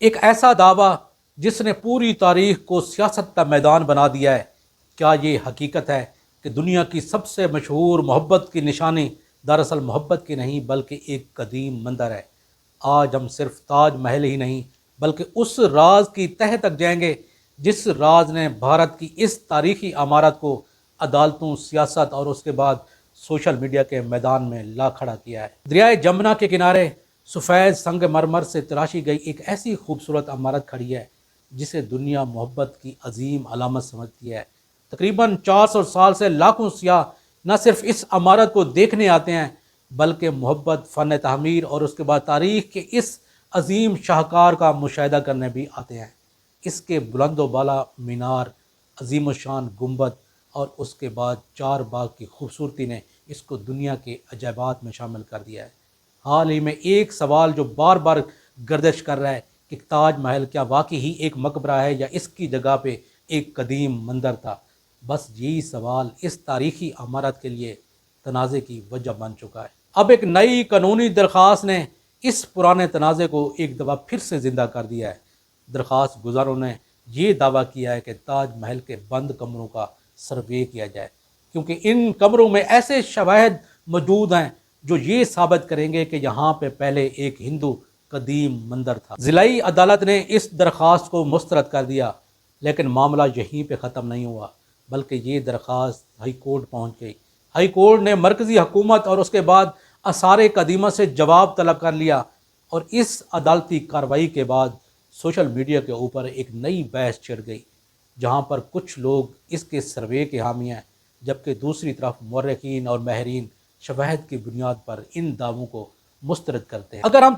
ایک ایسا دعویٰ جس نے پوری تاریخ کو سیاست کا میدان بنا دیا ہے۔ کیا یہ حقیقت ہے کہ دنیا کی سب سے مشہور محبت کی نشانی دراصل محبت کی نہیں بلکہ ایک قدیم مندر ہے؟ آج ہم صرف تاج محل ہی نہیں بلکہ اس راز کی تہہ تک جائیں گے جس راز نے بھارت کی اس تاریخی عمارت کو عدالتوں، سیاست اور اس کے بعد سوشل میڈیا کے میدان میں لا کھڑا کیا ہے۔ دریائے جمنا کے کنارے سفید سنگ مرمر سے تراشی گئی ایک ایسی خوبصورت عمارت کھڑی ہے جسے دنیا محبت کی عظیم علامت سمجھتی ہے۔ تقریباً 400 سال سے لاکھوں سیاح نہ صرف اس عمارت کو دیکھنے آتے ہیں بلکہ محبت، فن تعمیر اور اس کے بعد تاریخ کے اس عظیم شاہکار کا مشاہدہ کرنے بھی آتے ہیں۔ اس کے بلند و بالا مینار، عظیم الشان گنبد اور اس کے بعد چار باغ کی خوبصورتی نے اس کو دنیا کے عجائبات میں شامل کر دیا ہے۔ حال ہی میں ایک سوال جو بار بار گردش کر رہا ہے کہ تاج محل کیا واقعی ہی ایک مقبرہ ہے یا اس کی جگہ پہ ایک قدیم مندر تھا؟ بس یہی سوال اس تاریخی عمارت کے لیے تنازع کی وجہ بن چکا ہے۔ اب ایک نئی قانونی درخواست نے اس پرانے تنازع کو ایک دفعہ پھر سے زندہ کر دیا ہے۔ درخواست گزاروں نے یہ دعویٰ کیا ہے کہ تاج محل کے بند کمروں کا سروے کیا جائے کیونکہ ان کمروں میں ایسے شواہد موجود ہیں جو یہ ثابت کریں گے کہ یہاں پہ پہلے ایک ہندو قدیم مندر تھا۔ ضلعی عدالت نے اس درخواست کو مسترد کر دیا، لیکن معاملہ یہیں پہ ختم نہیں ہوا بلکہ یہ درخواست ہائی کورٹ پہنچ گئی۔ ہائی کورٹ نے مرکزی حکومت اور اس کے بعد آثار قدیمہ سے جواب طلب کر لیا، اور اس عدالتی کارروائی کے بعد سوشل میڈیا کے اوپر ایک نئی بحث چھڑ گئی جہاں پر کچھ لوگ اس کے سروے کے حامی ہیں جبکہ دوسری طرف مورخین اور ماہرین شواہد کی بنیاد پر ان دعووں کو مسترد کرتے ہیں۔ اگر ہم